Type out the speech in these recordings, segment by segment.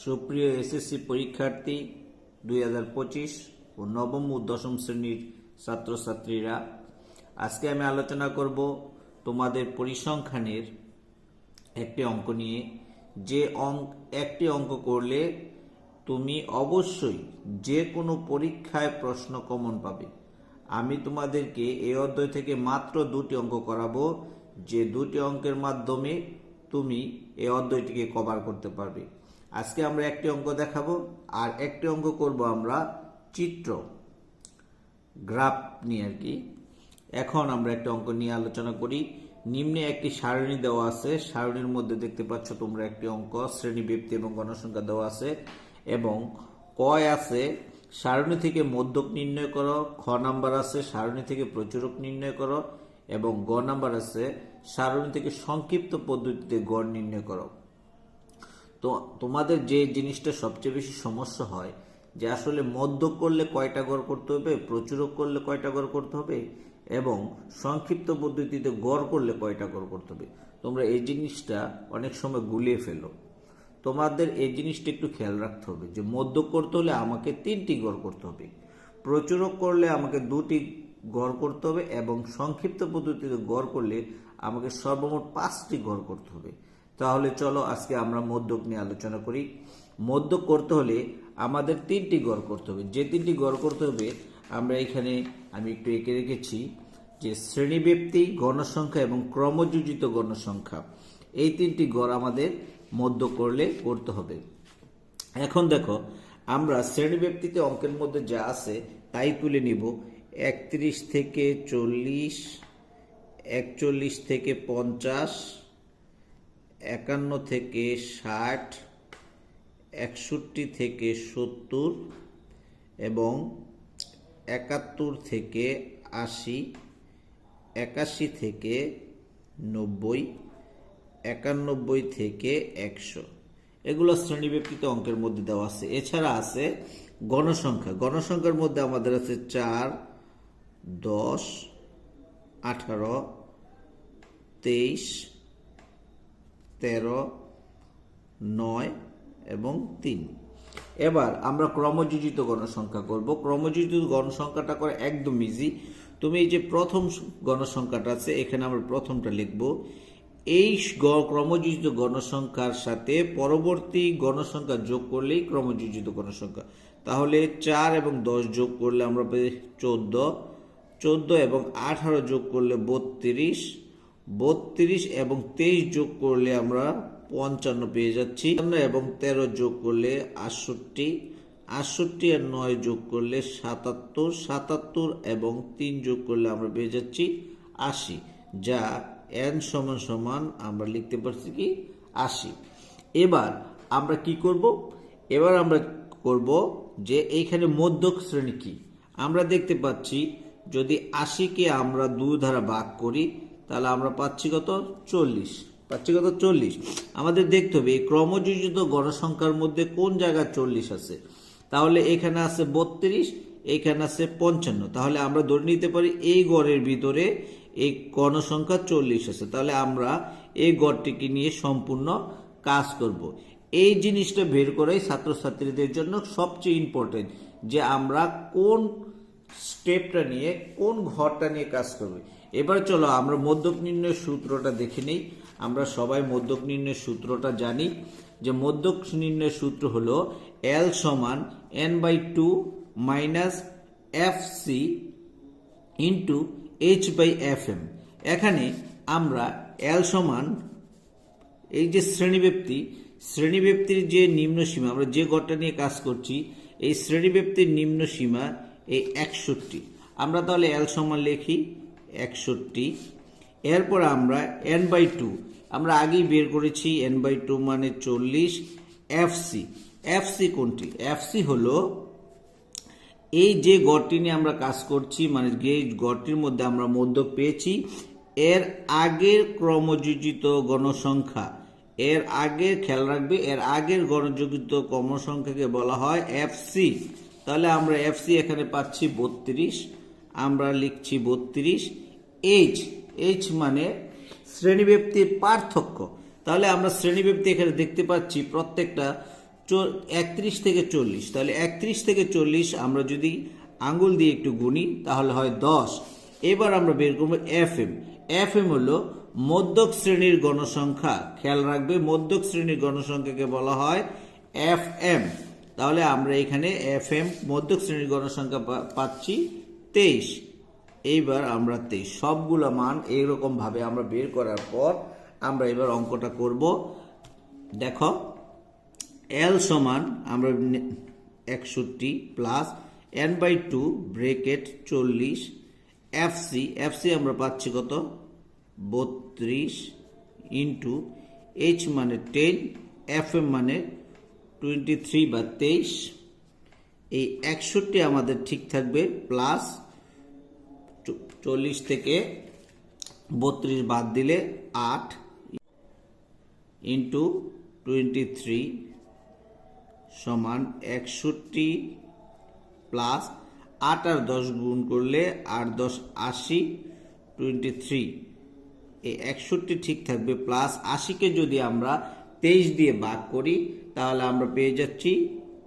সুপ্রিয় এসএসসি পরীক্ষার্থী 2025 ও নবম ও দশম শ্রেণীর ছাত্রছাত্রীরা, আজকে আমি আলোচনা করব তোমাদের পরিসংখ্যানের একটি অঙ্ক নিয়ে। যে একটি অঙ্ক করলে তুমি অবশ্যই যে কোনো পরীক্ষায় প্রশ্ন কমন পাবে। আমি তোমাদেরকে এই অধ্যায় থেকে মাত্র দুটি অঙ্ক করাবো, যে দুটি অঙ্কের মাধ্যমে তুমি এই অধ্যায়টিকে কভার করতে পারবে। আজকে আমরা একটি অঙ্ক দেখাবো আর একটি অঙ্ক করব আমরা চিত্র গ্রাফ নিয়ে আর কি। এখন আমরা একটা অঙ্ক নিয়ে আলোচনা করি। নিম্নে একটি সারণী দেওয়া আছে, সারণীর মধ্যে দেখতে পাচ্ছ তোমরা একটি অঙ্ক, শ্রেণী, ব্যক্তি এবং গণসংখ্যা দেওয়া আছে এবং কয় আছে সারণী থেকে মধ্যক নির্ণয় করো, খ নাম্বার আছে সারণী থেকে প্রচুরক নির্ণয় করো এবং গ নাম্বার আছে সারণী থেকে সংক্ষিপ্ত পদ্ধতিতে গড় নির্ণয় করো। তো তোমাদের যে জিনিসটা সবচেয়ে বেশি সমস্যা হয় যে আসলে মধ্যক করলে কয়টা গড় করতে হবে, প্রচুরক করলে কয়টা গড় করতে হবে এবং সংক্ষিপ্ত পদ্ধতিতে গড় করলে কয়টা গড় করতে হবে। তোমরা এই জিনিসটা অনেক সময় গুলিয়ে ফেলো। তোমাদের এই জিনিসটা একটু খেয়াল রাখতে হবে যে মধ্যক করতে হলে আমাকে 3টি গড় করতে হবে, প্রচুরক করলে আমাকে 2টি গড় করতে হবে এবং সংক্ষিপ্ত পদ্ধতিতে গড় করলে আমাকে সর্বমোট 5টি গড় করতে হবে। তাহলে চলো আজকে আমরা মধ্যক নিয়ে আলোচনা করি। মধ্যক করতে হলে আমাদের 3টি গড় করতে হবে। যে 3টি গড় করতে হবে আমরা এখানে আমি একটু এঁকে রেখেছি যে শ্রেণীব্যক্তি, গণসংখ্যা এবং ক্রমযোজিত গণসংখ্যা, এই 3টি গড় আমাদের মধ্যক করলে করতে হবে। এখন দেখো আমরা শ্রেণীব্যক্তিতে অঙ্কের মধ্যে যা আছে তাই তুলে নিব। 31 থেকে 40, 41 থেকে 50, 51 থেকে 60, 61 থেকে 70 এবং 71 থেকে 80, 81 থেকে 90, 91 থেকে 100, এগুলো শ্রেণীব্যক্তিতে অঙ্কের মধ্যে দেওয়া আছে। এছাড়া আছে গণসংখ্যা। গণসংখ্যার মধ্যে আমাদের আছে 4, 10, 18, 23, 13, 9 এবং 3। এবার আমরা ক্রমযোজিত গণসংখ্যা করব। ক্রমযোজিত গণসংখ্যাটা করে একদম ইজি। তুমি এই যে প্রথম গণসংখ্যাটা আছে এখানে আমরা প্রথমটা লিখব। এই ক্রমযোজিত গণসংখ্যার সাথে পরবর্তী গণসংখ্যা যোগ করলেই ক্রমযোজিত গণসংখ্যা। তাহলে 4 এবং 10 যোগ করলে আমরা পাই 14, 14 এবং 18 যোগ করলে 32, 32 এবং 23 যোগ করলে আমরা 55 পেয়ে যাচ্ছি এবং 13 যোগ করলে 68, 68 আর 9 যোগ করলে 77, 77 এবং 3 যোগ করলে আমরা পেয়ে যাচ্ছি 80, যা n সমান সমান আমরা লিখতে পারছি কি 80। এবার আমরা কি করব? এবার আমরা করব যে এইখানে মধ্যক শ্রেণী কি। আমরা দেখতে পাচ্ছি যদি 80-কে আমরা 2 দ্বারা ভাগ করি তাহলে আমরা পাচ্ছি কত? 40। পাচ্ছি কত? 40। আমাদের দেখতে হবে এই ক্রমযোজিত গণসংখ্যার মধ্যে কোন জায়গায় 40 আছে। তাহলে এখানে আছে 32, এখানে আছে 55। তাহলে আমরা ধরে নিতে পারি এই গড়ের ভিতরে এই গণসংখ্যা 40 আছে। তাহলে আমরা এই গড়টিকে নিয়ে সম্পূর্ণ কাজ করব। এই জিনিসটা বের করাই ছাত্রছাত্রীদের জন্য সবচেয়ে ইম্পর্টেন্ট, যে আমরা কোন স্টেপটা নিয়ে কোন ঘরটা নিয়ে কাজ করবে। এবার চলো আমরা মধ্যক নির্ণয়ের সূত্রটা দেখে নেই। আমরা সবাই মধ্যক নির্ণয়ের সূত্রটা জানি, যে মধ্যক নির্ণয়ের সূত্র হলো L সমান n/2 minus fc into h/fm। এখানে আমরা L সমান এই যে শ্রেণীব্যক্তির যে নিম্ন সীমা, আমরা যে গড়টা নিয়ে কাজ করছি এই শ্রেণীব্যক্তির নিম্ন সীমা এই 61। আমরা তাহলে L সমান লিখি 61। এরপর আমরা n/2 আমরা আগেই বের করেছি, n/2 মানে 40। fc কোনটি? fc হলো এই যে গড়টি নিয়ে আমরা কাজ করছি, মানে যে গড়টির মধ্যে আমরা মধ্যক পেয়েছি এর আগের ক্রমযোজিত গণসংখ্যা, এর আগে খেয়াল রাখবে, এর আগের গণযোজিত ক্রমসংখ্যাকে বলা হয় fc। তাহলে আমরা fc এখানে পাচ্ছি 32, আমরা লিখছি 32। h মানে শ্রেণীব্যক্তির পার্থক্য। তাহলে আমরা শ্রেণীব্যক্তি এখানে দেখতে পাচ্ছি প্রত্যেকটা 31 থেকে 40, তাহলে 31 থেকে 40 আমরা যদি আঙ্গুল দিয়ে একটু গুনি তাহলে হয় 10। এবার আমরা বের করব এফএম। এফএম হলো মধ্যক শ্রেণীর গণসংখ্যা। খেয়াল রাখবে, মধ্যক শ্রেণীর গণসংখ্যাকে বলা হয় এফএম। তাহলে আমরা এখানে এফএম মধ্যক শ্রেণীর গণসংখ্যা পাচ্ছি 23। এইবার আমরা 23 সবগুলো মান এইরকম ভাবে আমরা বের করার পর আমরা এবার অঙ্কটা করব। দেখো, এল সমান আমরা 61 plus n/2 bracket 40 FC. FC আমরা পাচ্ছি কত? 32 ইন্টু এইচ মানে 10, এফএম মানে 23 বা 23। এই 61 আমাদের ঠিক থাকবে, প্লাস 40 থেকে 32 বাদ দিলে 8 ইন্টু 23 সমান 61 প্লাস 8 আর 10 গুণ করলে 8 10 80 23। এই 61 ঠিক থাকবে, প্লাস 80কে যদি আমরা 23 দিয়ে ভাগ করি তাহলে আমরা পেয়ে যাচ্ছি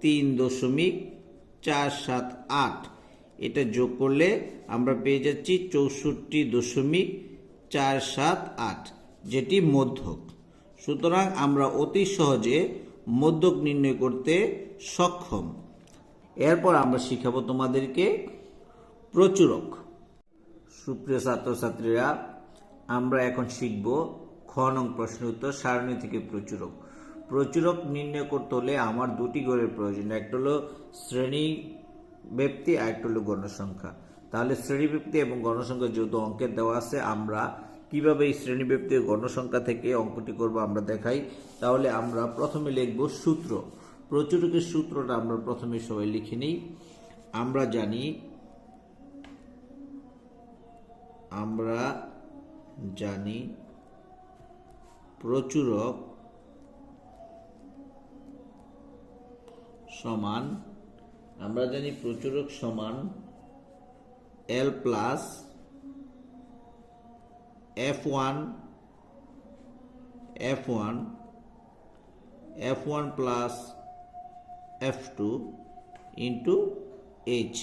3.478। এটা যোগ করলে আমরা পেয়ে যাচ্ছি 64.478, যেটি মধ্যক। সুতরাং আমরা অতি সহজে মধ্যক নির্ণয় করতে সক্ষম। এরপর আমরা শিখাবো তোমাদেরকে প্রচুরক। সুপ্রিয় ছাত্রছাত্রীরা, আমরা এখন শিখব খ নং প্রশ্ন উত্তর সারণী থেকে প্রচুরক। প্রচুরক নির্ণয় করতে হলে আমার দুটি গড়ের প্রয়োজন, একটা হলো শ্রেণী ব্যক্তি আর একটা হলো গণসংখ্যা। তাহলে শ্রেণী ব্যক্তি এবং গণসংখ্যা যেহেতু অঙ্কের দেওয়া আছে, আমরা কিভাবে এই শ্রেণী ব্যক্তি ও গণসংখ্যা থেকে অঙ্কটি করব আমরা দেখাই। তাহলে আমরা প্রথমে লিখব সূত্র। প্রচুরকের সূত্রটা আমরা প্রথমে সবাই লিখে নিই। আমরা জানি প্রচুরক সমান L plus F1 plus F2 into H।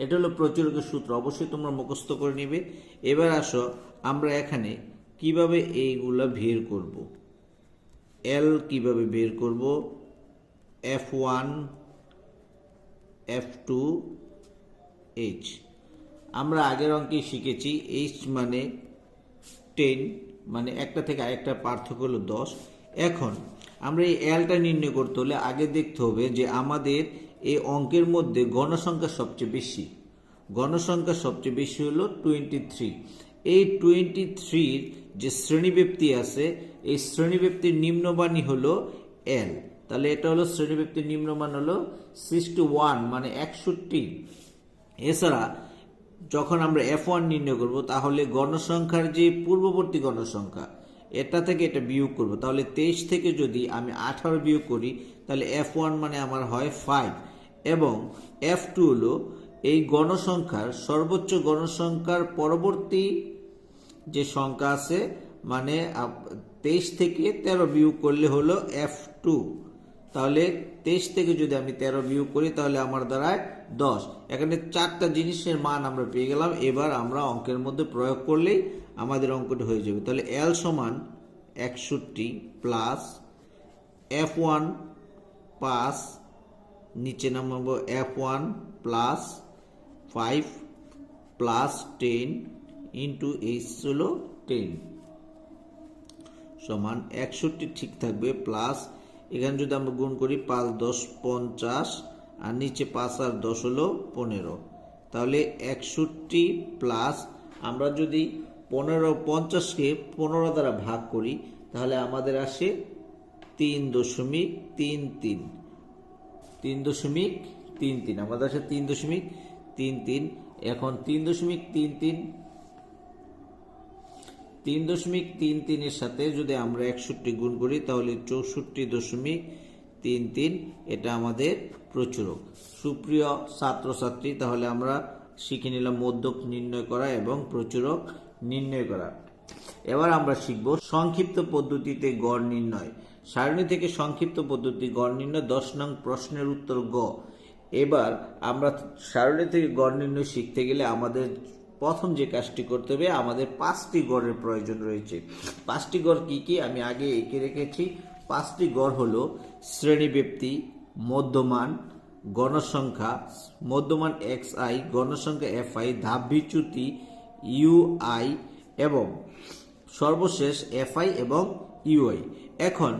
এটা হলো প্রচুরকের সূত্র, অবশ্যই তোমরা মুখস্থ করে নিবে। এবার আসো আমরা এখানে কিভাবে এইগুলা বের করব। L কিভাবে বের করব, F1 F2 H। আমরা আগের অঙ্কে শিখেছি H মানে 10, মানে একটা থেকে আরেকটা পার্থক্য হলো 10। এখন আমরা এই Lটা নির্ণয় করতে হলে আগে দেখতে হবে যে আমাদের এই অঙ্কের মধ্যে গণসংখ্যা সবচেয়ে বেশি। গণসংখ্যা সবচেয়ে বেশি হলো 23। এই 23-র যে শ্রেণীব্যক্তি আছে, এই শ্রেণীব্যক্তির নিম্নমানই হলো L। তাহলে এটা হলো শ্রেণীব্যক্তির নিম্নমান হলো 61, মানে 61। এছাড়া যখন আমরা F1 নির্ণয় করব তাহলে গণসংখ্যার যে পূর্ববর্তী গণসংখ্যা, এটা থেকে এটা বিয়োগ করব। তাহলে 23 থেকে যদি আমি 18 বিয়োগ করি তাহলে F1 মানে আমার হয় 5, এবং F2 হলো এই গণসংখ্যার সর্বোচ্চ গণসংখ্যার পরবর্তী যে সংখ্যা আছে, মানে 23 থেকে 13 বিয়োগ করলে হলো F2। তাহলে 23 থেকে যদি আমি 13 বিয়োগ করি তাহলে আমার দাঁড়ায় 10। এখানে 4টা জিনিসের মান আমরা পেয়ে গেলাম। এবার আমরা অঙ্কের মধ্যে প্রয়োগ করলেই আমাদের অঙ্কটি হয়ে যাবে। তাহলে L সমান 61 প্লাস F1 5, নিচে নামাবো F1 plus 5 plus 10 into H হলো 10 সমান 61 ঠিক থাকবে, প্লাস এখানে যদি আমরা গুণ করি 5 10 50, আর নিচে 5 আর 10 হলো 15। তাহলে 61 প্লাস আমরা যদি 50কে 15 দ্বারা ভাগ করি তাহলে আমাদের আসে 3.33। আমাদের আসে 3.33। এখন 3.33 এর সাথে যদি আমরা 61 গুণ করি তাহলে 64.33। এটা আমাদের প্রচুরক। সুপ্রিয় ছাত্রছাত্রী, তাহলে আমরা শিখে নিলাম মধ্যক নির্ণয় করা এবং প্রচুরক নির্ণয় করা। এবার আমরা শিখব সংক্ষিপ্ত পদ্ধতিতে গড় নির্ণয়। সারণী থেকে সংক্ষিপ্ত পদ্ধতি গড় নির্ণয় 10 নং প্রশ্নের উত্তর গ। এবার আমরা সারণী থেকে গড় নির্ণয় শিখতে গেলে আমাদের প্রথম যে কাজটি করতে হবে, আমাদের 5টি গড়ের প্রয়োজন রয়েছে। 5টি গড় কি কি আমি আগে এঁকে রেখেছি। 5টি গড় হলো শ্রেণীব্যাপ্তি, মধ্যমান, গণসংখ্যা, মধ্যমান xi, গণসংখ্যা fi, ধাপ বিচ্যুতি ui এবং সর্বশেষ fi এবং ui। এখন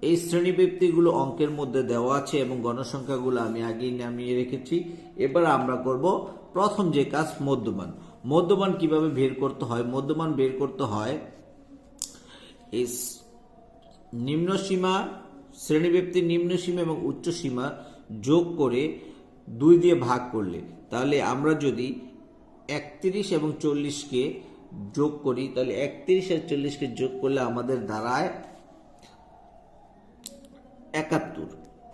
এই শ্রেণীব্যাপ্তিগুলো অঙ্কের মধ্যে দেওয়া আছে এবং গণসংখ্যাগুলো আমি আগেই নামিয়ে রেখেছি। এবার আমরা করব প্রথম যে কাজ, মধ্যমান। মধ্যমান কিভাবে বের করতে হয়? মধ্যমান বের করতে হয় এই নিম্ন সীমা, শ্রেণীব্যাপ্তির নিম্ন সীমা এবং উচ্চ সীমা যোগ করে 2 দিয়ে ভাগ করলে, তাহলে আমরা যদি 31 এবং 40কে যোগ করি, তাহলে 31 আর 40কে যোগ করলে আমাদের দাঁড়ায় 71।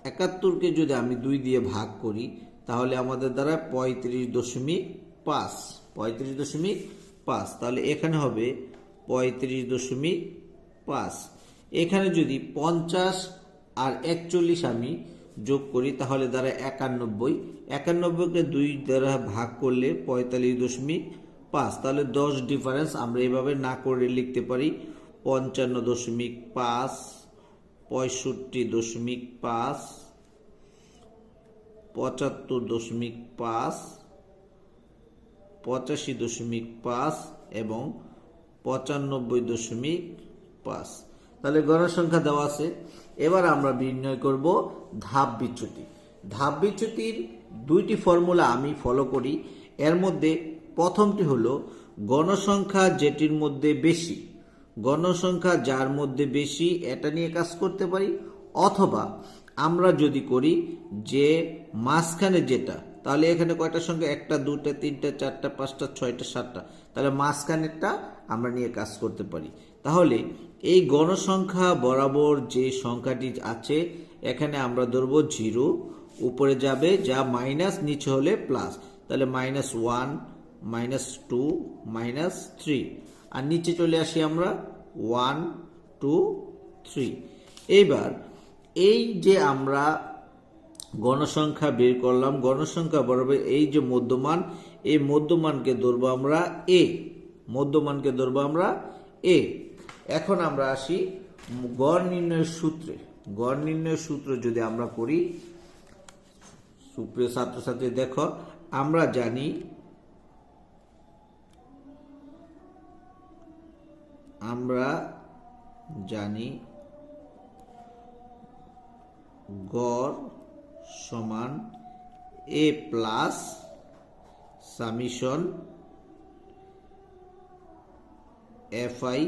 71কে যদি আমি 2 দিয়ে ভাগ করি, তাহলে আমাদের দাঁড়ায় 35.5। 35.5, তাহলে এখানে হবে 35.5। এখানে যদি 50 আর 41 আমি যোগ করি, তাহলে দাঁড়ায় 91। 91কে 2 দ্বারা ভাগ করলে 45.5, তাহলে 10 ডিফারেন্স আমরা এভাবে না করে লিখতে পারি 55.5, 65.5, 75.5, 85.5 এবং 95.5। তাহলে গণসংখ্যা দেওয়া আছে। এবার আমরা নির্ণয় করব ধাপ বিচ্যুতি। ধাপ বিচ্যুতির 2টি ফর্মুলা আমি ফলো করি। এর মধ্যে প্রথমটি হলো গণসংখ্যা যেটির মধ্যে বেশি। গণসংখ্যা যার মধ্যে বেশি, এটা নিয়ে কাজ করতে পারি। অথবা আমরা যদি করি যে মাঝখানে যেটা, তাহলে এখানে কয়টা সংখ্যা? 1টা, 2টা, 3টা, 4টা, 5টা, 6টা, 7টা, তাহলে মাঝখানেরটা আমরা নিয়ে কাজ করতে পারি। তাহলে এই গণসংখ্যা বরাবর যে সংখ্যাটি আছে, এখানে আমরা ধরবো 0, উপরে যাবে যা মাইনাস, নিচে হলে প্লাস, তাহলে -1, -2, -3, আর নিচে চলে আসি আমরা 1, 2, 3। এইবার এই যে আমরা গণসংখ্যা বের করলাম, গণসংখ্যা বরাবর এই যে মধ্যমান, এই মধ্যমানকে ধরবো আমরা a। মধ্যমানকে ধরবো আমরা a। এখন আমরা আসি গড় নির্ণয়ের সূত্রে। গড় নির্ণয়ের সূত্র যদি আমরা করি, সুপ্রিয় ছাত্রছাত্রী দেখো, আমরা জানি গড় সমান a plus summation fi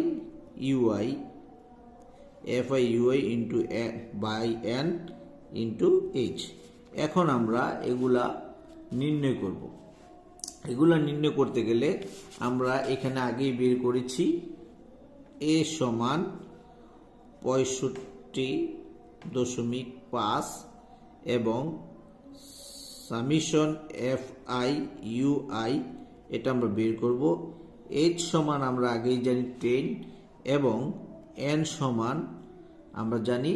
ui into by n into h। এখন আমরা এগুলা নির্ণয় করব। এগুলা নির্ণয় করতে গেলে আমরা এখানে আগেই বের করেছি a সমান 65.5 এবং সামিশন fi ui এটা আমরা বের করব। h সমান আমরা আগেই জানি 10 এবং n সমান আমরা জানি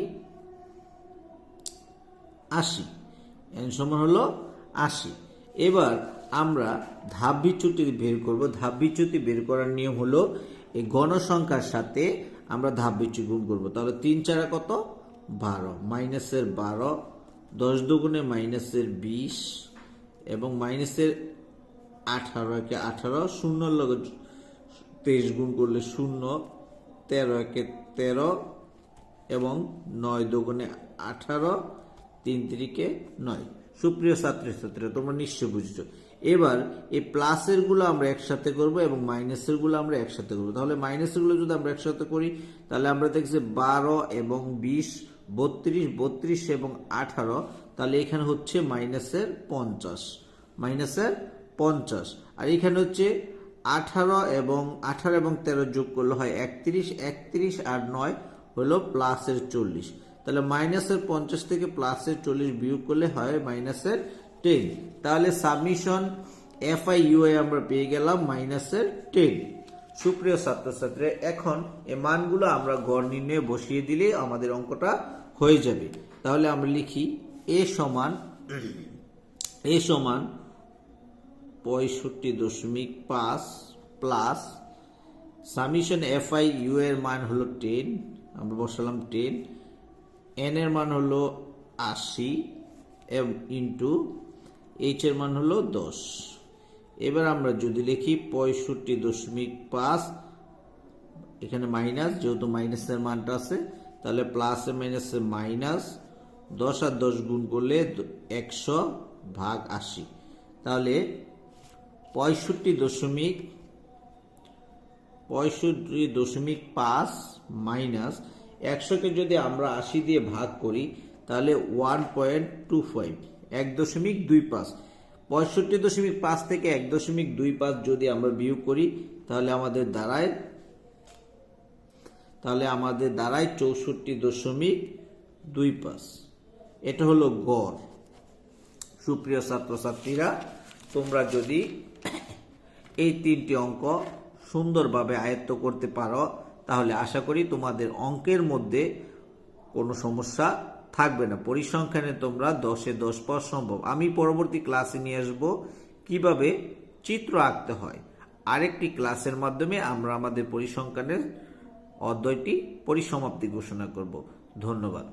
80। n সমান হলো 80। এবার আমরা ধাপ বিচ্যুতি বের করব। ধাপ বিচ্যুতি বের করার নিয়ম হলো এই গণসংখ্যার সাথে আমরা ধাপ বিচ্যুতি গুণ করব। তাহলে 3 4 কত? 12, মাইনাসের 12, 10 দুগুণে মাইনাসের 20 এবং মাইনাসের 18, একে 18, 0 লগে 23 গুণ করলে 0, 13 একে 13 এবং 9 দুগুণে 18, 3 3কে 9। সুপ্রিয় ছাত্রছাত্রীরা, তোমরা নিশ্চয় বুঝছো। এবার এই প্লাসের গুলো আমরা একসাথে করব এবং মাইনাসের গুলো আমরা একসাথে করব। তাহলে মাইনাসের গুলো যদি আমরা একসাথে করি, তাহলে আমরা দেখছি 12 এবং 20, 32, 32 এবং 18, তাহলে এখানে হচ্ছে মাইনাসের 50। আর এখানে হচ্ছে 18 এবং 13 যোগ করলে হয় 31, 31 আর 9 হলো প্লাসের 40। তাহলে মাইনাসের 50 থেকে প্লাসের 40 বিয়োগ করলে হয় মাইনাসের 10। তাহলে সাবমিশন fi ui আমরা পেয়ে গেলাম -10। সুপ্রিয় ছাত্রছাত্রী, এখন এই মানগুলো আমরা গড় নির্ণয়ে বসিয়ে দিলে আমাদের অঙ্কটা হয়ে যাবে। তাহলে আমরা লিখি এ সমান 65.5 প্লাস সামিশন এফআই ইউ এর মান হলো 10, আমরা বসালাম 10, এন এর মান হলো 80 ইন্টু এইচ এর মান হলো 10। এবার আমরা যদি লিখি 65.5, এখানে মাইনাস, যেহেতু মাইনাসের মানটা আছে তাহলে প্লাসে মাইনাসে মাইনাস, 10 আর 10 গুণ করলে 100 ভাগ 80। তাহলে 65.5 মাইনাস 100কে যদি আমরা 80 দিয়ে ভাগ করি তাহলে 1.25, 1.25। 65.5 থেকে 1.25 যদি আমরা বিয়োগ করি তাহলে আমাদের দাঁড়ায় 64.25। এটা হলো গড়। সুপ্রিয় ছাত্রছাত্রীরা, তোমরা যদি এই 3টি অঙ্ক সুন্দরভাবে আয়ত্ত করতে পারো তাহলে আশা করি তোমাদের অঙ্কের মধ্যে কোনো সমস্যা থাকবে না। পরিসংখ্যানে তোমরা 10-এ 10 পাওয়া সম্ভব। আমি পরবর্তী ক্লাসে নিয়ে আসবো কিভাবে চিত্র আঁকতে হয়। আরেকটি ক্লাসের মাধ্যমে আমরা আমাদের পরিসংখ্যানের অধ্যায়টি পরিসমাপ্তি ঘোষণা করব। ধন্যবাদ।